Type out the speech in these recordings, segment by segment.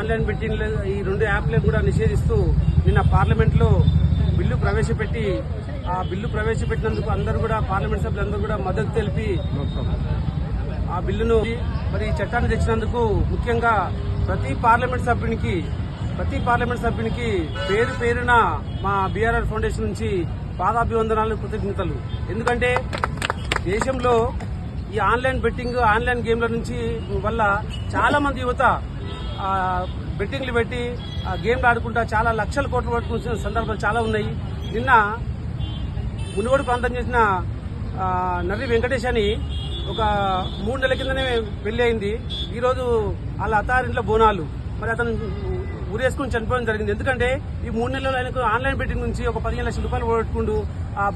Online betting ఈ 2 యాప్లను కూడా నిషేధిస్తూ నిన్న పార్లమెంట్ లో బిల్లు ప్రవేశపెట్టి ఆ బిల్లు ప్రవేశపెట్టినందుకు అందరూ కూడా పార్లమెంట్ సభ్యులందరూ కూడా మద్దతు తెలిపి ఆ బిల్లును మరి చట్టాన్ని తెచ్చినందుకు ముఖ్యంగా ప్రతి పార్లమెంట్ సభ్యునికి పేరు పేరున మా బీఆర్ఆర్ ఫౌండేషన్ నుంచి పాదాభివందనాలు, కృతజ్ఞతలు. ఎందుకంటే దేశంలో ఈ ఆన్లైన్ బెట్టింగ్, ఆన్లైన్ గేమ్ల నుంచి వల్ల చాలా మంది యువత బెట్టింగ్లు పెట్టి గేమ్లు ఆడుకుంటా చాలా లక్షల కోట్లు పట్టుకున్న సందర్భాలు చాలా ఉన్నాయి. నిన్న మునుగోడు ప్రాంతం చేసిన నర్రి వెంకటేష్ అని ఒక 3 నెలల కిందనే పెళ్లి అయింది. ఈరోజు వాళ్ళ అత్తారింట్లో బోనాలు. మరి అతను ఊరేసుకుని చనిపోవడం జరిగింది. ఎందుకంటే ఈ 3 నెలలు ఆయనకు ఆన్లైన్ బెట్టింగ్ నుంచి ఒక 15 లక్షల రూపాయలు పోగొట్టుకుంటూ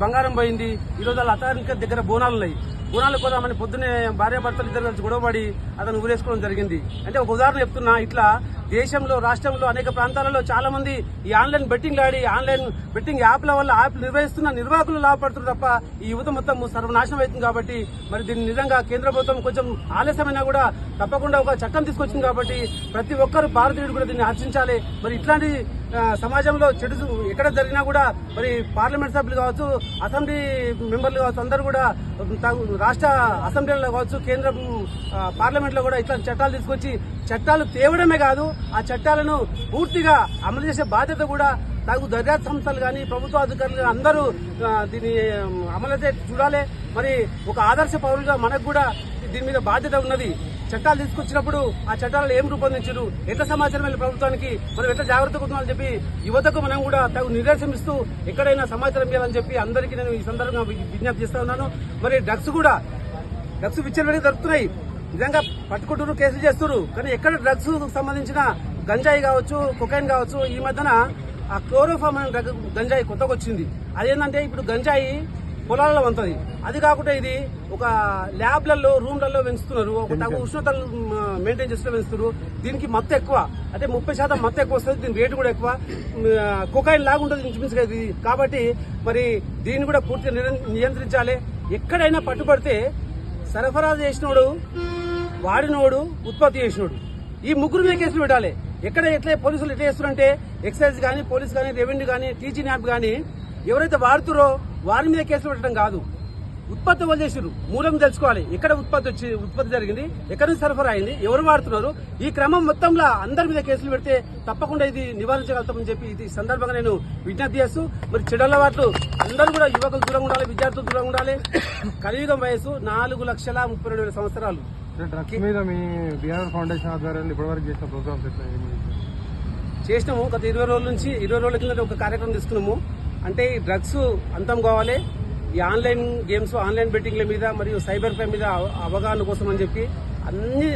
బంగారం పోయింది. ఈరోజు వాళ్ళ అత్తారింటి దగ్గర బోనాలు ఉన్నాయి. బోనాలు కోదామని పొద్దున్నే భార్యాభర్తలు ఇద్దరు కలిసి గొడవపడి అతను ఊరేసుకోవడం జరిగింది. అంటే ఒక ఉదాహరణ చెప్తున్నా. ఇట్లా దేశంలో, రాష్ట్రంలో అనేక ప్రాంతాలలో చాలా మంది ఈ ఆన్లైన్ బెట్టింగ్ ఆడి ఆన్లైన్ బెట్టింగ్ యాప్ల వల్ల యాప్ నిర్వహిస్తున్న నిర్వాహకులు లాభపడుతున్నారు తప్ప ఈ యువత మొత్తం సర్వనాశనం అవుతుంది. కాబట్టి మరి దీన్ని నిజంగా కేంద్ర ప్రభుత్వం కొంచెం ఆలస్యమైనా కూడా తప్పకుండా ఒక చట్టం తీసుకొచ్చింది. కాబట్టి ప్రతి ఒక్కరు భారతీయుడు కూడా దీన్ని హర్షించాలి. మరి ఇట్లాంటి సమాజంలో చెడు ఎక్కడ జరిగినా కూడా మరి పార్లమెంట్ సభ్యులు కావచ్చు, అసెంబ్లీ మెంబర్లు కావచ్చు, అందరూ కూడా రాష్ట్ర అసెంబ్లీలో కావచ్చు, కేంద్ర పార్లమెంట్ లో కూడా ఇట్లాంటి చట్టాలు తీసుకొచ్చి చట్టాలు తేవడమే కాదు, ఆ చట్టాలను పూర్తిగా అమలు చేసే బాధ్యత కూడా తగు దర్యాప్తు సంస్థలు కానీ ప్రభుత్వ అధికారులు కానీ అందరూ దీన్ని అమలైతే చూడాలి. మరి ఒక ఆదర్శ పౌరులుగా మనకు కూడా దీని మీద బాధ్యత ఉన్నది. చట్టాలు తీసుకొచ్చినప్పుడు ఆ చట్టాలను ఏం రూపొందించారు, ఎట్లా సమాచారం వెళ్ళి ప్రభుత్వానికి మనం ఎట్లా జాగ్రత్తగా ఉండాలని చెప్పి యువతకు మనం కూడా తగు నిర్దేశమిస్తూ ఎక్కడైనా సమాచారం ఇవ్వాలని చెప్పి అందరికీ నేను ఈ సందర్భంగా విజ్ఞప్తి చేస్తా ఉన్నాను. మరి డ్రగ్స్ విచ్చలవిడిగా దొరుకుతున్నాయి. నిజంగా పట్టుకుంటున్నారు, కేసులు చేస్తున్నారు. కానీ ఎక్కడ డ్రగ్స్ సంబంధించిన గంజాయి కావచ్చు, కొకైన్ కావచ్చు, ఈ మధ్యన ఆ క్లోరోఫామ్ అనే గంజాయి కొత్తగా వచ్చింది. అదేంటంటే ఇప్పుడు గంజాయి పొలాలలో ఉంటుంది. అది కాకుండా ఇది ఒక ల్యాబ్లలో, రూమ్లలో పెంచుతున్నారు. ఒక తగు ఉష్ణతలు మెయింటైన్ చేస్తూ పెంచుతున్నారు. దీనికి మత్తు ఎక్కువ, అంటే 30% మత్తు ఎక్కువ వస్తుంది. దీని రేటు కూడా ఎక్కువ. కొకైన్ లాగా ఉంటుంది ఇంచుమించుగా ఇది. కాబట్టి మరి దీన్ని కూడా పూర్తిగా నియంత్రించాలి. ఎక్కడైనా పట్టుబడితే సరఫరా చేసినోడు, వాడినోడు, ఉత్పత్తి చేసినోడు, ఈ ముగ్గురు మీద కేసులు పెట్టాలి. ఎట్లా పోలీసులు ఎట్లా చేస్తున్నారంటే ఎక్సైజ్ కానీ, పోలీస్ కానీ, రెవెన్యూ కానీ, టీచింగ్ యాప్ కానీ ఎవరైతే వాడుతారో వారి మీద కేసులు పెట్టడం కాదు. ఉత్పత్తి వాళ్ళు చేసారు, మూలం తెలుసుకోవాలి. ఎక్కడ ఉత్పత్తి జరిగింది, ఎక్కడ నుంచి సరఫరా అయింది, ఎవరు వాడుతున్నారు, ఈ క్రమం మొత్తంలో అందరి మీద కేసులు పెడితే తప్పకుండా ఇది నివారించగలుగుతామని చెప్పి ఇది సందర్భంగా నేను విజ్ఞప్తి చేస్తూ, మరి చెడలవాట్లు అందరూ కూడా యువకులు దూరంగా ఉండాలి, విద్యార్థులు దూరంగా ఉండాలి. కలియుగం వయసు 4,32,000 సంవత్సరాలు. డ్రగ్స్ మీద మీ బీఆర్ఆర్ ఫౌండేషన్ ఆధ్వర్యంలో ఇప్పటివరకు చేసిన ప్రోగ్రామ్స్ చేసినాము. గత 20 రోజుల కింద ఒక కార్యక్రమం తీసుకున్నాము. అంటే ఈ డ్రగ్స్ అంతం కావాలి, ఈ ఆన్లైన్ గేమ్స్, ఆన్లైన్ బెట్టింగ్ల మీద మరియు సైబర్ క్రైమ్ మీద అవగాహన కోసం అని చెప్పి అన్ని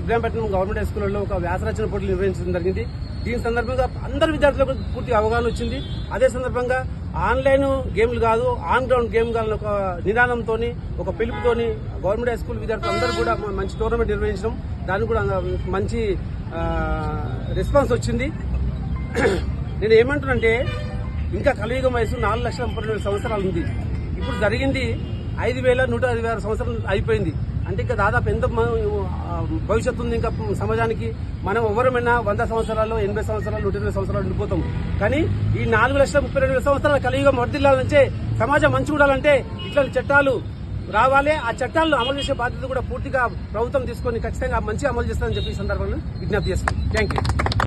ఇబ్రాహీంపట్నం గవర్నమెంట్ హై స్కూల్లో ఒక వ్యాసరచన పోటీలు నిర్వహించడం జరిగింది. దీని సందర్భంగా అందరు విద్యార్థులకు పూర్తి అవగాహన వచ్చింది. అదే సందర్భంగా ఆన్లైన్ గేమ్లు కాదు, ఆన్ గ్రౌండ్ గేమ్ కావాలని ఒక నినాదంతో, ఒక పిలుపుతోని గవర్నమెంట్ హై స్కూల్ విద్యార్థులు అందరూ కూడా మంచి టోర్నమెంట్ నిర్వహించడం, దానికి కూడా మంచి రెస్పాన్స్ వచ్చింది. నేను ఏమంటున్నానంటే ఇంకా కలియుగం వయసు 4,32,000 సంవత్సరాలు ఉంది. ఇప్పుడు జరిగింది 5,156 సంవత్సరాలు అయిపోయింది. అంటే ఇంకా దాదాపు ఎంత భవిష్యత్తు ఉంది ఇంకా సమాజానికి. మనం ఎవరమైనా 100 సంవత్సరాలు, 80 సంవత్సరాలు, 120 సంవత్సరాలు ఉండిపోతాం. కానీ ఈ 4,32,000 సంవత్సరాల కలియుగం వర్ధిల్లాలంటే, సమాజం మంచి ఉండాలంటే ఇట్లాంటి చట్టాలు రావాలి. ఆ చట్టాలను అమలు చేసే బాధ్యత కూడా పూర్తిగా ప్రభుత్వం తీసుకొని ఖచ్చితంగా మంచిగా అమలు చేస్తారని చెప్పి ఈ సందర్భంలో విజ్ఞప్తి చేస్తాను. Thank you.